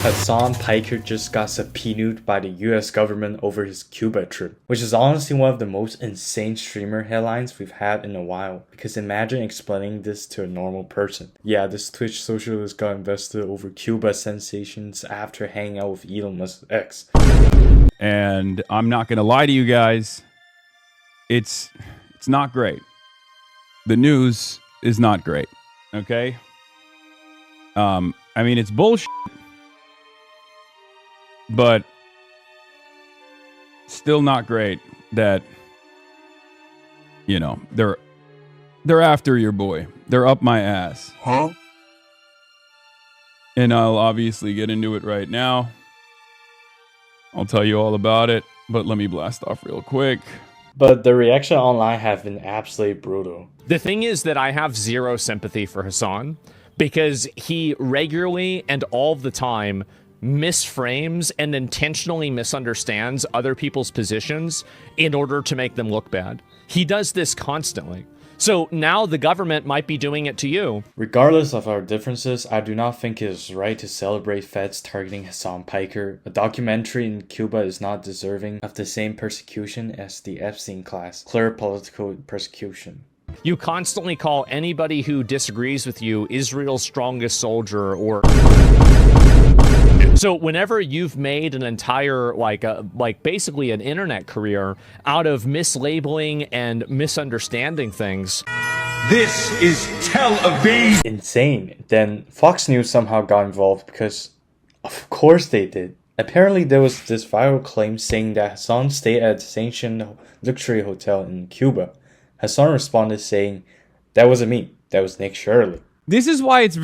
Hasan Piker just got subpoenaed by the US government over his Cuba trip, which is honestly one of the most insane streamer headlines we've had in a while, because imagine explaining this to a normal person. Yeah, this Twitch socialist got invested over Cuba sensations after hanging out with Elon Musk's ex. And I'm not gonna lie to you guys, it's not great. The news is not great, okay? I mean, it's bullshit. But still not great that, you know, they're after your boy. They're up my ass. Huh? And I'll obviously get into it right now. I'll tell you all about it, but let me blast off real quick. But the reaction online have been absolutely brutal. The thing is that I have zero sympathy for Hasan because he regularly and all the time misframes and intentionally misunderstands other people's positions in order to make them look bad. He does this constantly. So now the government might be doing it to you. Regardless of our differences, I do not think it is right to celebrate feds targeting Hasan Piker. A documentary in Cuba is not deserving of the same persecution as the Epstein class, clear political persecution. You constantly call anybody who disagrees with you Israel's strongest soldier or... So whenever you've made an entire, like basically an internet career out of mislabeling and misunderstanding things. This is Tel Aviv! Insane. Then Fox News somehow got involved because, of course they did. Apparently there was this viral claim saying that Hasan stayed at a sanctioned luxury hotel in Cuba. Hasan responded saying, "That wasn't me, that was Nick Shirley." This is why it's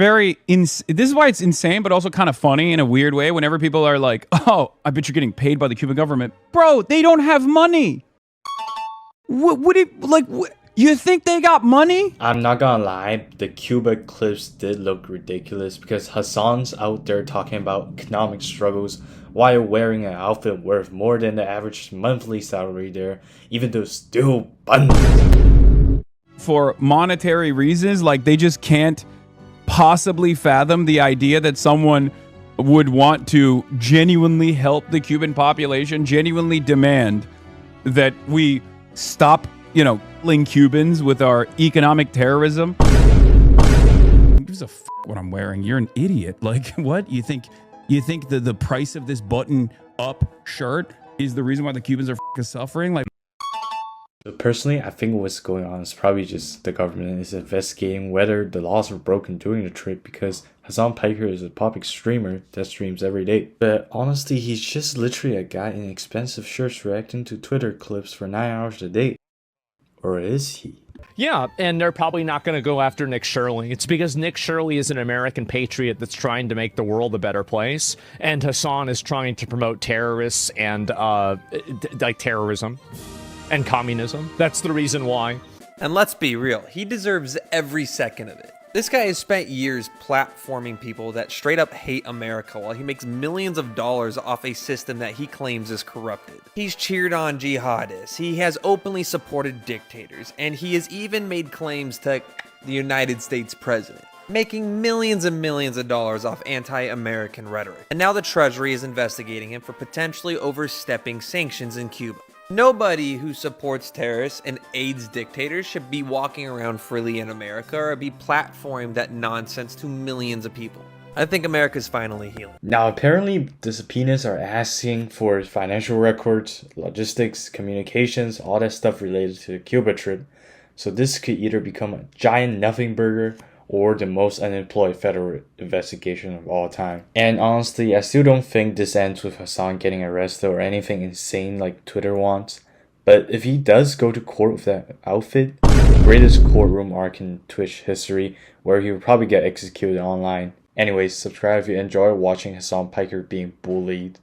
it's insane, but also kind of funny in a weird way whenever people are like, "Oh, I bet you're getting paid by the Cuban government." Bro, they don't have money. You think they got money? I'm not gonna lie, the Cuba clips did look ridiculous because Hasan's out there talking about economic struggles while wearing an outfit worth more than the average monthly salary there, even though still abundant. For monetary reasons, like they just can't possibly fathom the idea that someone would want to genuinely help the Cuban population, genuinely demand that we stop, killing Cubans with our economic terrorism. Who gives a what I'm wearing? You're an idiot. Like, what? You think the price of this button up shirt is the reason why the Cubans are suffering? Like, personally, I think what's going on is probably just the government is investigating whether the laws were broken during the trip, because Hasan Piker is a public streamer that streams every day. But honestly, he's just literally a guy in expensive shirts reacting to Twitter clips for 9 hours a day. Or is he? Yeah, and they're probably not going to go after Nick Shirley. It's because Nick Shirley is an American patriot that's trying to make the world a better place, and Hasan is trying to promote terrorists and, terrorism. And communism. That's the reason why. And let's be real, he deserves every second of it. This guy has spent years platforming people that straight up hate America while he makes millions of dollars off a system that he claims is corrupted. He's cheered on jihadists, he has openly supported dictators, and he has even made claims to the United States president, making millions and millions of dollars off anti-American rhetoric. And now the Treasury is investigating him for potentially overstepping sanctions in Cuba. Nobody who supports terrorists and aids dictators should be walking around freely in America or be platforming that nonsense to millions of people. I think America's finally healing. Now, apparently, the subpoenas are asking for financial records, logistics, communications, all that stuff related to the Cuba trip. So this could either become a giant nothing burger or the most unemployed federal investigation of all time. And honestly, I still don't think this ends with Hasan getting arrested or anything insane like Twitter wants. But if he does go to court with that outfit, greatest courtroom arc in Twitch history, where he will probably get executed online. Anyways, subscribe if you enjoy watching Hasan Piker being bullied.